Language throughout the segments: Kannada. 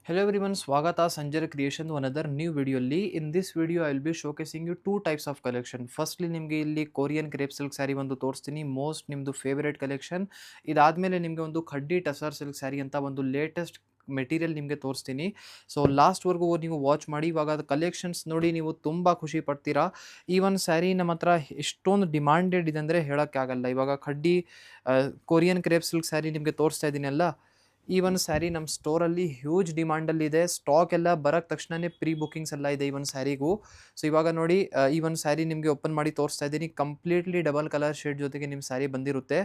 Hello everyone, Swagata Sanjay Creation to another new video. In this video, I will be showcasing you two types of collection. Firstly, ನಿಮಗೆ ಇಲ್ಲಿ ಕೊರಿಯನ್ ಕ್ರೇಪ್ ಸಿಲ್ಕ್ ಸ್ಯಾರಿ ಒಂದು ತೋರಿಸ್ತೀನಿ. ಮೋಸ್ಟ್ ನಿಮ್ಮದು ಫೇವರೇಟ್ ಕಲೆಕ್ಷನ್. ಇದಾದಮೇಲೆ ನಿಮಗೆ ಒಂದು ಖಡ್ಡಿ ಟಸರ್ ಸಿಲ್ಕ್ ಸ್ಯಾರಿ ಅಂತ ಒಂದು ಲೇಟೆಸ್ಟ್ ಮೆಟೀರಿಯಲ್ ನಿಮಗೆ ತೋರಿಸ್ತೀನಿ. ಸೊ ಲಾಸ್ಟ್ವರೆಗೂ ನೀವು ವಾಚ್ ಮಾಡಿ. ಇವಾಗ ಅದು ಕಲೆಕ್ಷನ್ಸ್ ನೋಡಿ ನೀವು ತುಂಬ ಖುಷಿ ಪಡ್ತೀರಾ. ಈ ಒಂದು ಸ್ಯಾರಿ ನಮ್ಮ ಹತ್ರ ಎಷ್ಟೊಂದು ಡಿಮಾಂಡೆಡ್ ಇದೆ ಅಂದರೆ ಹೇಳೋಕ್ಕಾಗಲ್ಲ. ಇವಾಗ khaddi Korean crepe silk sari ನಿಮಗೆ ತೋರಿಸ್ತಾ ಇದ್ದೀನಲ್ಲ, ಈ ಒಂದು ಸ್ಯಾರಿ ನಮ್ಮ ಸ್ಟೋರಲ್ಲಿ ಹ್ಯೂಜ್ ಡಿಮಾಂಡಲ್ಲಿದೆ. ಸ್ಟಾಕ್ ಎಲ್ಲ ಬರೋಕ್ಕೆ ತಕ್ಷಣವೇ ಪ್ರೀ ಬುಕಿಂಗ್ಸ್ ಎಲ್ಲ ಇದೆ ಈ ಒಂದು ಸ್ಯಾರಿಗೂ. ಸೊ ಇವಾಗ ನೋಡಿ, ಈ ಒಂದು ಸ್ಯಾರಿ ನಿಮಗೆ ಓಪನ್ ಮಾಡಿ ತೋರಿಸ್ತಾ ಇದ್ದೀನಿ. ಕಂಪ್ಲೀಟ್ಲಿ ಡಬಲ್ ಕಲರ್ ಶೇಡ್ ಜೊತೆಗೆ ನಿಮ್ಮ ಸ್ಯಾರಿ ಬಂದಿರುತ್ತೆ.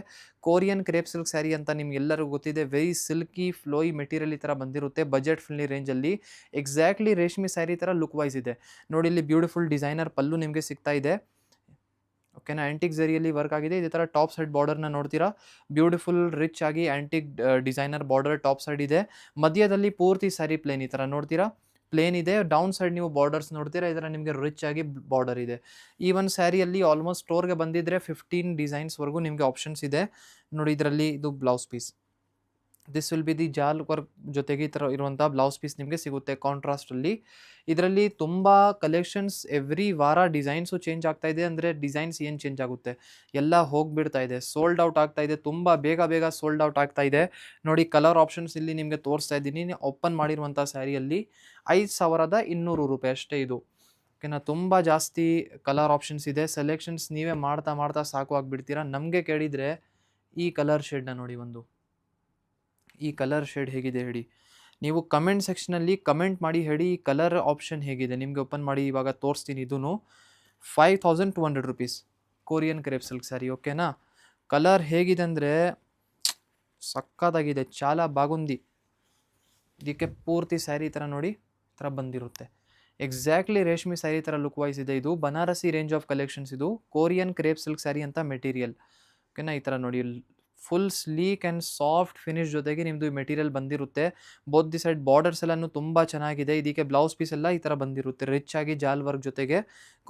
ಕೊರಿಯನ್ ಕ್ರೇಪ್ ಸಿಲ್ಕ್ ಸ್ಯಾರಿ ಅಂತ ನಿಮ್ಗೆಲ್ಲರಿಗೂ ಗೊತ್ತಿದೆ. ವೆರಿ ಸಿಲ್ಕಿ ಫ್ಲೋಯಿ ಮೆಟೀರಿಯಲ್ ಈ ಥರ ಬಂದಿರುತ್ತೆ ಬಜೆಟ್ ಫ್ರೆಂಡ್ಲಿ ರೇಂಜಲ್ಲಿ. ಎಕ್ಸಾಕ್ಟ್ಲಿ ರೇಷ್ಮೆ ಸ್ಯಾರಿ ಥರ ಲುಕ್ ವೈಸ್ ಇದೆ ನೋಡಿ. ಇಲ್ಲಿ ಬ್ಯೂಟಿಫುಲ್ ಡಿಸೈನರ್ ಪಲ್ಲು ನಿಮಗೆ ಸಿಗ್ತಾ ಇದೆ. ಓಕೆನಾ, ಆ್ಯಂಟಿಕ್ ಝರಿಯಲ್ಲಿ ವರ್ಕ್ ಆಗಿದೆ. ಇದೇ ಥರ ಟಾಪ್ ಸೈಡ್ ಬಾರ್ಡರ್ನ ನೋಡ್ತೀರಾ, ಬ್ಯೂಟಿಫುಲ್ ರಿಚ್ ಆಗಿ antique designer border top side ಇದೆ. ಮಧ್ಯದಲ್ಲಿ ಪೂರ್ತಿ ಸ್ಯಾರಿ ಪ್ಲೇನ್ ಈ ಥರ ನೋಡ್ತೀರಾ, ಪ್ಲೇನ್ ಇದೆ. ಡೌನ್ ಸೈಡ್ ನೀವು ಬಾರ್ಡರ್ಸ್ ನೋಡ್ತೀರಾ, ಇದರ ನಿಮಗೆ ರಿಚ್ ಆಗಿ ಬಾರ್ಡರ್ ಇದೆ. ಈ ಒಂದು ಸ್ಯಾರಿಯಲ್ಲಿ ಆಲ್ಮೋಸ್ಟ್ ಸ್ಟೋರ್ಗೆ ಬಂದಿದ್ದರೆ 15 ಡಿಸೈನ್ಸ್ವರೆಗೂ ನಿಮಗೆ ಆಪ್ಷನ್ಸ್ ಇದೆ ನೋಡಿ. ಇದರಲ್ಲಿ ಇದು blouse piece, this will be the jaal work ಜೊತೆಗೆ ಈ ಥರ ಇರುವಂಥ ಬ್ಲೌಸ್ ಪೀಸ್ ನಿಮಗೆ ಸಿಗುತ್ತೆ ಕಾಂಟ್ರಾಸ್ಟಲ್ಲಿ. ಇದರಲ್ಲಿ ತುಂಬ ಕಲೆಕ್ಷನ್ಸ್ ಎವ್ರಿ ವಾರ ಡಿಸೈನ್ಸು ಚೇಂಜ್ ಆಗ್ತಾ ಇದೆ. ಅಂದರೆ ಡಿಸೈನ್ಸ್ ಏನು ಚೇಂಜ್ ಆಗುತ್ತೆ, ಎಲ್ಲ ಹೋಗಿಬಿಡ್ತಾ ಇದೆ, ಸೋಲ್ಡ್ ಔಟ್ ಆಗ್ತಾ ಇದೆ. ತುಂಬ ಬೇಗ ಸೋಲ್ಡ್ ಔಟ್ ಆಗ್ತಾ ಇದೆ ನೋಡಿ. ಕಲರ್ ಆಪ್ಷನ್ಸ್ ಇಲ್ಲಿ ನಿಮಗೆ ತೋರಿಸ್ತಾ ಇದ್ದೀನಿ. ಓಪನ್ ಮಾಡಿರುವಂಥ ಸ್ಯಾರಿಯಲ್ಲಿ 5200 ರೂಪಾಯಿ ಅಷ್ಟೇ ಇದು. ಓಕೆನಾ, ತುಂಬ ಜಾಸ್ತಿ ಕಲರ್ ಆಪ್ಷನ್ಸ್ ಇದೆ. ಸೆಲೆಕ್ಷನ್ಸ್ ನೀವೇ ಮಾಡ್ತಾ ಸಾಕು ಆಗಿಬಿಡ್ತೀರಾ. ನಮಗೆ ಕೇಳಿದರೆ ಈ ಕಲರ್ ಶೇಡ್ನ ನೋಡಿ, ಈ ಕಲರ್ ಶೇಡ್ ಹೇಗಿದೆ ಹೇಳಿ. ನೀವು ಕಮೆಂಟ್ ಸೆಕ್ಷನಲ್ಲಿ ಕಮೆಂಟ್ ಮಾಡಿ ಹೇಳಿ ಈ ಕಲರ್ ಆಪ್ಷನ್ ಹೇಗಿದೆ. ನಿಮಗೆ ಓಪನ್ ಮಾಡಿ ಇವಾಗ ತೋರಿಸ್ತೀನಿ. ಇದೂ 5200 rupees Korean crepe silk sari. ಓಕೆನಾ, ಕಲರ್ ಹೇಗಿದೆ ಅಂದರೆ ಸಕ್ಕತ್ತಾಗಿದೆ, ಚಾಲ ಬಾಗುಂದಿ. ಇದಕ್ಕೆ ಪೂರ್ತಿ ಸ್ಯಾರಿ ಈ ಥರ ನೋಡಿ, ಈ ಥರ ಬಂದಿರುತ್ತೆ. ಎಕ್ಸಾಕ್ಟ್ಲಿ ರೇಷ್ಮೆ ಸ್ಯಾರಿ ಥರ ಲುಕ್ ವೈಸ್ ಇದೆ. ಇದು ಬನಾರಸಿ ರೇಂಜ್ ಆಫ್ ಕಲೆಕ್ಷನ್ಸ್. ಇದು ಕೊರಿಯನ್ ಕ್ರೇಪ್ ಸಿಲ್ಕ್ ಸ್ಯಾರಿ ಅಂತ ಮೆಟೀರಿಯಲ್. ಓಕೆನಾ, ಈ ಥರ ನೋಡಿ, full sleek and soft finish ಜೊತೆಗೆ ನಿಮ್ಮದು ಈ ಮೆಟೀರಿಯಲ್ ಬಂದಿರುತ್ತೆ. ಬೋತ್ ದಿ ಸೈಡ್ ಬಾರ್ಡರ್ಸ್ ಎಲ್ಲನೂ ತುಂಬ ಚೆನ್ನಾಗಿದೆ. ಇದಕ್ಕೆ ಬ್ಲೌಸ್ ಪೀಸ್ ಎಲ್ಲ ಈ ಥರ ಬಂದಿರುತ್ತೆ, ರಿಚ್ ಆಗಿ ಜಾಲ್ ವರ್ಕ್ ಜೊತೆಗೆ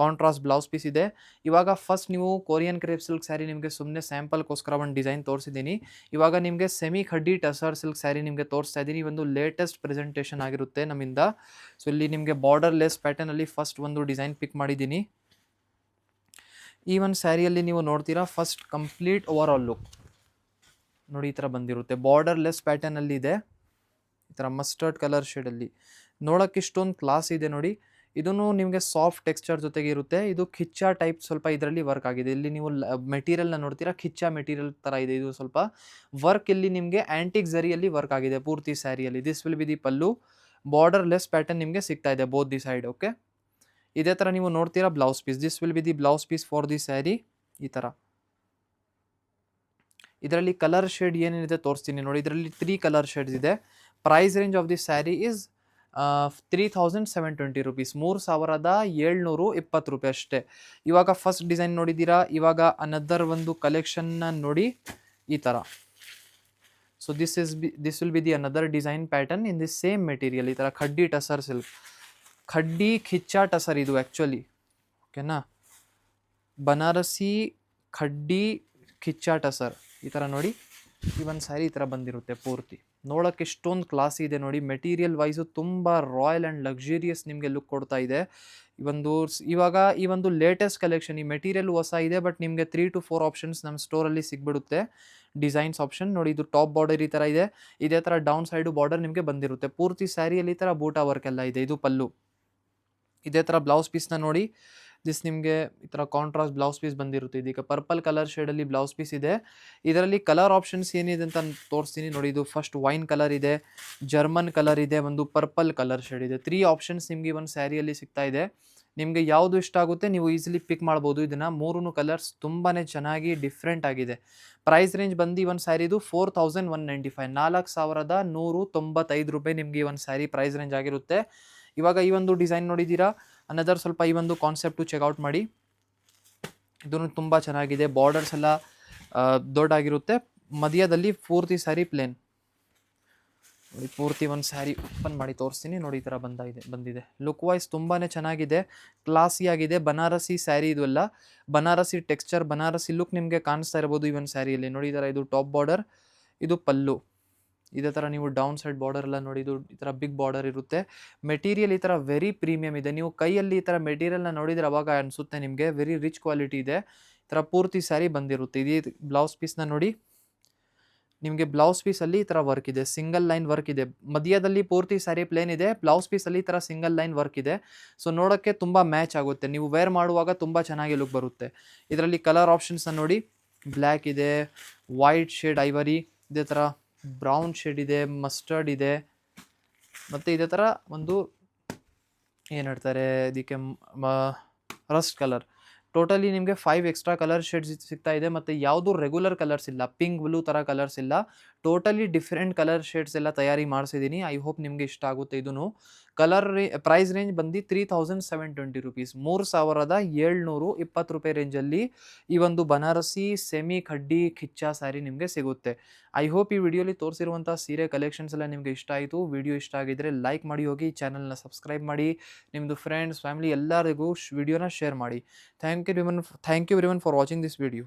ಕಾಂಟ್ರಾಸ್ಟ್ ಬ್ಲೌಸ್ ಪೀಸ್ ಇದೆ. ಇವಾಗ ಫಸ್ಟ್ ನೀವು ಕೊರಿಯನ್ ಕ್ರೇಪ್ ಸಿಲ್ಕ್ ಸ್ಯಾರಿ ನಿಮಗೆ ಸುಮ್ಮನೆ ಸ್ಯಾಂಪಲ್ಗೋಸ್ಕರ ಒಂದು ಡಿಸೈನ್ ತೋರಿಸಿದ್ದೀನಿ. ಇವಾಗ ನಿಮಗೆ ಸೆಮಿ ಖಡ್ಡಿ ಟಸರ್ ಸಿಲ್ಕ್ ಸ್ಯಾರಿ ನಿಮಗೆ ತೋರಿಸ್ತಾ ಇದ್ದೀನಿ. ಒಂದು ಲೇಟೆಸ್ಟ್ ಪ್ರೆಸೆಂಟೇಷನ್ ಆಗಿರುತ್ತೆ ನಮ್ಮಿಂದ. ಸೊ ಇಲ್ಲಿ ನಿಮಗೆ ಬಾರ್ಡರ್ ಲೆಸ್ ಪ್ಯಾಟರ್ನಲ್ಲಿ ಫಸ್ಟ್ ಒಂದು ಡಿಸೈನ್ ಪಿಕ್ ಮಾಡಿದ್ದೀನಿ. ಈ ಒಂದು ಸ್ಯಾರಿಯಲ್ಲಿ ನೀವು ನೋಡ್ತೀರಾ, first complete over all look ನೋಡಿ ಈ ಥರ ಬಂದಿರುತ್ತೆ. ಬಾರ್ಡರ್ ಲೆಸ್ ಪ್ಯಾಟರ್ನಲ್ಲಿ ಇದೆ, ಈ ಥರ ಮಸ್ಟರ್ಡ್ ಕಲರ್ ಶೇಡಲ್ಲಿ. ನೋಡೋಕ್ಕೆ ಇಷ್ಟೊಂದು ಕ್ಲಾಸ್ ಇದೆ ನೋಡಿ. ಇದೂ ನಿಮಗೆ ಸಾಫ್ಟ್ ಟೆಕ್ಸ್ಚರ್ ಜೊತೆಗೆ ಇರುತ್ತೆ. ಇದು ಖಿಚ್ಚಾ ಟೈಪ್ ಸ್ವಲ್ಪ ಇದರಲ್ಲಿ ವರ್ಕ್ ಆಗಿದೆ. ಇಲ್ಲಿ ನೀವು ಮೆಟೀರಿಯಲ್ನ ನೋಡ್ತೀರಾ, ಖಿಚ್ಚಾ ಮೆಟೀರಿಯಲ್ ಥರ ಇದೆ. ಇದು ಸ್ವಲ್ಪ ವರ್ಕ್ ಇಲ್ಲಿ ನಿಮಗೆ ಆ್ಯಂಟಿಕ್ ಝರಿಯಲ್ಲಿ ವರ್ಕ್ ಆಗಿದೆ ಪೂರ್ತಿ ಸ್ಯಾರಿಯಲ್ಲಿ. This will be the pallu. Borderless pattern ನಿಮಗೆ ಸಿಗ್ತಾ ಇದೆ ಬೋತ್ ದಿ ಸೈಡ್. ಓಕೆ, ಇದೇ ಥರ ನೀವು ನೋಡ್ತೀರಾ blouse piece. This will be the blouse piece for the sari. ಈ ಥರ ಇದರಲ್ಲಿ ಕಲರ್ ಶೇಡ್ ಏನೇನಿದೆ ತೋರಿಸ್ತೀನಿ ನೋಡಿ. ಇದರಲ್ಲಿ 3 ಕಲರ್ ಶೇಡ್ಸ್ ಇದೆ. Price range of the sari is 3720 rupees, 3720 ರೂಪಾಯಿ ಅಷ್ಟೇ. ಇವಾಗ ಫಸ್ಟ್ ಡಿಸೈನ್ ನೋಡಿದ್ದೀರಾ. ಇವಾಗ ಅನದರ್ ಒಂದು ಕಲೆಕ್ಷನ್ನ ನೋಡಿ ಈ ಥರ. So this will be the another design pattern in the same material. ಈ ಥರ ಖಡ್ಡಿ ಟಸರ್ ಸಿಲ್ಕ್, ಖಡ್ಡಿ ಖಿಚ್ಚಾ ಟಸರ್ ಇದು ಆ್ಯಕ್ಚುಲಿ. ಓಕೆನಾ, ಬನಾರಸಿ ಖಡ್ಡಿ ಖಿಚ್ಚಾ ಟಸರ್ ಈ ಥರ ನೋಡಿ. ಈ ಒಂದು ಸ್ಯಾರಿ ಈ ಥರ ಬಂದಿರುತ್ತೆ ಪೂರ್ತಿ. ನೋಡೋಕ್ಕೆ ಎಷ್ಟೊಂದು ಕ್ಲಾಸಿ ಇದೆ ನೋಡಿ. ಮೆಟೀರಿಯಲ್ ವೈಸು ತುಂಬ ರಾಯಲ್ ಆ್ಯಂಡ್ ಲಕ್ಸುರಿಯಸ್ ನಿಮಗೆ ಲುಕ್ ಕೊಡ್ತಾ ಇದೆ. ಇವಾಗ ಈ ಒಂದು ಲೇಟೆಸ್ಟ್ ಕಲೆಕ್ಷನ್. ಈ ಮೆಟೀರಿಯಲ್ ಹೊಸ ಇದೆ, ಬಟ್ ನಿಮಗೆ 3 to 4 ಆಪ್ಷನ್ಸ್ ನಮ್ಮ ಸ್ಟೋರಲ್ಲಿ ಸಿಗ್ಬಿಡುತ್ತೆ. ಡಿಸೈನ್ಸ್ ಆಪ್ಷನ್ ನೋಡಿ. ಇದು ಟಾಪ್ ಬಾರ್ಡರ್ ಈ ಥರ ಇದೆ. ಇದೇ ಥರ ಡೌನ್ ಸೈಡು ಬಾರ್ಡರ್ ನಿಮಗೆ ಬಂದಿರುತ್ತೆ. ಪೂರ್ತಿ ಸ್ಯಾರಿಯಲ್ಲಿ ಈ ಥರ ಬೂಟಾ ವರ್ಕ್ ಎಲ್ಲ ಇದೆ. ಇದು ಪಲ್ಲು. ಇದೇ ಥರ ಬ್ಲೌಸ್ ಪೀಸ್ನ ನೋಡಿ. ದಿಸ್ ನಿಮಗೆ ಈ ಥರ ಕಾಂಟ್ರಾಸ್ಟ್ ಬ್ಲೌಸ್ ಪೀಸ್ ಬಂದಿರುತ್ತೆ. ಇದಕ್ಕೆ ಪರ್ಪಲ್ ಕಲರ್ ಶೇಡಲ್ಲಿ ಬ್ಲೌಸ್ ಪೀಸ್ ಇದೆ. ಇದರಲ್ಲಿ ಕಲರ್ ಆಪ್ಷನ್ಸ್ ಏನಿದೆ ಅಂತ ತೋರಿಸ್ತೀನಿ ನೋಡಿ. ಇದು ಫಸ್ಟ್ ವೈನ್ ಕಲರ್ ಇದೆ, ಜರ್ಮನ್ ಕಲರ್ ಇದೆ, ಒಂದು ಪರ್ಪಲ್ ಕಲರ್ ಶೇಡ್ ಇದೆ. 3 ಆಪ್ಷನ್ಸ್ ನಿಮಗೆ ಒಂದು ಸ್ಯಾರಿಯಲ್ಲಿ ಸಿಗ್ತಾ ಇದೆ. ನಿಮಗೆ ಯಾವುದು ಇಷ್ಟ ಆಗುತ್ತೆ ನೀವು ಈಸಿಲಿ ಪಿಕ್ ಮಾಡ್ಬೋದು. ಇದನ್ನು 3 ಕಲರ್ಸ್ ತುಂಬಾ ಚೆನ್ನಾಗಿ ಡಿಫ್ರೆಂಟ್ ಆಗಿದೆ. ಪ್ರೈಸ್ ರೇಂಜ್ ಬಂದು ಒಂದು ಸ್ಯಾರಿದು 4195, 4195 ರೂಪಾಯಿ ನಿಮಗೆ ಒಂದು ಸ್ಯಾರಿ ಪ್ರೈಸ್ ರೇಂಜ್ ಆಗಿರುತ್ತೆ. ಇವಾಗ ಈ ಒಂದು ಡಿಸೈನ್ ನೋಡಿದ್ದೀರಾ. ಅನದರ್ ಸ್ವಲ್ಪ ಈ ಒಂದು ಕಾನ್ಸೆಪ್ಟು ಚೆಕ್ಔಟ್ ಮಾಡಿ. ಇದೂ ತುಂಬ ಚೆನ್ನಾಗಿದೆ. ಬಾರ್ಡರ್ಸ್ ಎಲ್ಲ ದೊಡ್ಡಾಗಿರುತ್ತೆ. ಮಧ್ಯದಲ್ಲಿ ಪೂರ್ತಿ ಸ್ಯಾರಿ ಪ್ಲೇನ್ ನೋಡಿ. ಪೂರ್ತಿ ಒಂದು ಸ್ಯಾರಿ ಓಪನ್ ಮಾಡಿ ತೋರಿಸ್ತೀನಿ ನೋಡಿ. ಈ ಥರ ಬಂದಿದೆ. ಲುಕ್ ವೈಸ್ ತುಂಬಾ ಚೆನ್ನಾಗಿದೆ, ಕ್ಲಾಸಿಯಾಗಿದೆ. ಬನಾರಸಿ ಸ್ಯಾರಿ ಇದು ಎಲ್ಲ. ಬನಾರಸಿ ಟೆಕ್ಸ್ಚರ್, ಬನಾರಸಿ ಲುಕ್ ನಿಮಗೆ ಕಾಣಿಸ್ತಾ ಇರ್ಬೋದು ಈ ಒಂದು ಸ್ಯಾರಿಯಲ್ಲಿ ನೋಡಿ. ಈ ಥರ ಇದು ಟಾಪ್ ಬಾರ್ಡರ್, ಇದು ಪಲ್ಲು. ಇದೇ ಥರ ನೀವು ಡೌನ್ ಸೈಡ್ ಬಾರ್ಡರ್ ಎಲ್ಲ ನೋಡಿ, ಇದು ಈ ಥರ ಬಿಗ್ ಬಾರ್ಡರ್ ಇರುತ್ತೆ. ಮೆಟೀರಿಯಲ್ ಈ ಥರ ವೆರಿ ಪ್ರೀಮಿಯಮ್ ಇದೆ. ನೀವು ಕೈಯಲ್ಲಿ ಈ ಥರ ಮೆಟೀರಿಯಲ್ನ ನೋಡಿದರೆ ಅವಾಗ ಅನಿಸುತ್ತೆ ನಿಮಗೆ ವೆರಿ ರಿಚ್ ಕ್ವಾಲಿಟಿ ಇದೆ. ಈ ಥರ ಪೂರ್ತಿ ಸ್ಯಾರಿ ಬಂದಿರುತ್ತೆ. ಇದೇ ಬ್ಲೌಸ್ ಪೀಸ್ನ ನೋಡಿ, ನಿಮಗೆ ಬ್ಲೌಸ್ ಪೀಸಲ್ಲಿ ಈ ಥರ ವರ್ಕ್ ಇದೆ, ಸಿಂಗಲ್ ಲೈನ್ ವರ್ಕ್ ಇದೆ. ಮಧ್ಯದಲ್ಲಿ ಪೂರ್ತಿ ಸ್ಯಾರಿ ಪ್ಲೇನ್ ಇದೆ, ಬ್ಲೌಸ್ ಪೀಸಲ್ಲಿ ಈ ಥರ ಸಿಂಗಲ್ ಲೈನ್ ವರ್ಕ್ ಇದೆ. ಸೊ ನೋಡೋಕ್ಕೆ ತುಂಬ ಮ್ಯಾಚ್ ಆಗುತ್ತೆ, ನೀವು ವೇರ್ ಮಾಡುವಾಗ ತುಂಬ ಚೆನ್ನಾಗಿ ಲುಕ್ ಬರುತ್ತೆ. ಇದರಲ್ಲಿ ಕಲರ್ ಆಪ್ಷನ್ಸ್ನ ನೋಡಿ, ಬ್ಲ್ಯಾಕ್ ಇದೆ, ವೈಟ್ ಶೇಡ್ ಐವರಿ, ಇದೇ ಥರ ಬ್ರೌನ್ ಶೇಡ್ ಇದೆ, ಮಸ್ಟರ್ಡ್ ಇದೆ, ಮತ್ತು ಇದೇ ಥರ ಒಂದು ಏನು ಹೇಳ್ತಾರೆ ಇದಕ್ಕೆ ರಸ್ಟ್ ಕಲರ್. ಟೋಟಲಿ ನಿಮಗೆ 5 ಎಕ್ಸ್ಟ್ರಾ ಕಲರ್ ಶೇಡ್ಸ್ ಸಿಗ್ತಾ ಇದೆ. ಮತ್ತು ಯಾವುದು ರೆಗ್ಯುಲರ್ ಕಲರ್ಸ್ ಇಲ್ಲ, ಪಿಂಕ್ ಬ್ಲೂ ಥರ ಕಲರ್ಸ್ ಇಲ್ಲ, ಟೋಟಲಿ ಡಿಫ್ರೆಂಟ್ ಕಲರ್ ಶೇಡ್ಸ್ ಎಲ್ಲ ತಯಾರಿ ಮಾಡಿಸಿದ್ದೀನಿ. ಐ ಹೋಪ್ ನಿಮಗೆ ಇಷ್ಟ ಆಗುತ್ತೆ. ಇದೂ ಪ್ರೈಸ್ ರೇಂಜ್ ಬಂದು 3720 ರುಪೀಸ್, 3720 ರೂಪಾಯಿ ರೇಂಜಲ್ಲಿ ಈ ಒಂದು ಬನಾರಸಿ ಸೆಮಿ ಖಡ್ಡಿ ಖಿಚ್ಚಾ ಸ್ಯಾರಿ ನಿಮಗೆ ಸಿಗುತ್ತೆ. ಐ ಹೋಪ್ ಈ ವಿಡಿಯೋಲಿ ತೋರಿಸಿರುವಂಥ ಸೀರೆ ಕಲೆಕ್ಷನ್ಸ್ ಎಲ್ಲ ನಿಮಗೆ ಇಷ್ಟ ಆಯಿತು. ವಿಡಿಯೋ ಇಷ್ಟ ಆಗಿದ್ದರೆ ಲೈಕ್ ಮಾಡಿ ಹೋಗಿ, ಚಾನಲ್ನ ಸಬ್ಸ್ಕ್ರೈಬ್ ಮಾಡಿ, ನಿಮ್ಮದು ಫ್ರೆಂಡ್ಸ್ ಫ್ಯಾಮಿಲಿ ಎಲ್ಲರಿಗೂ ವಿಡಿಯೋನ ಶೇರ್ ಮಾಡಿ. Thank you everyone for watching this video.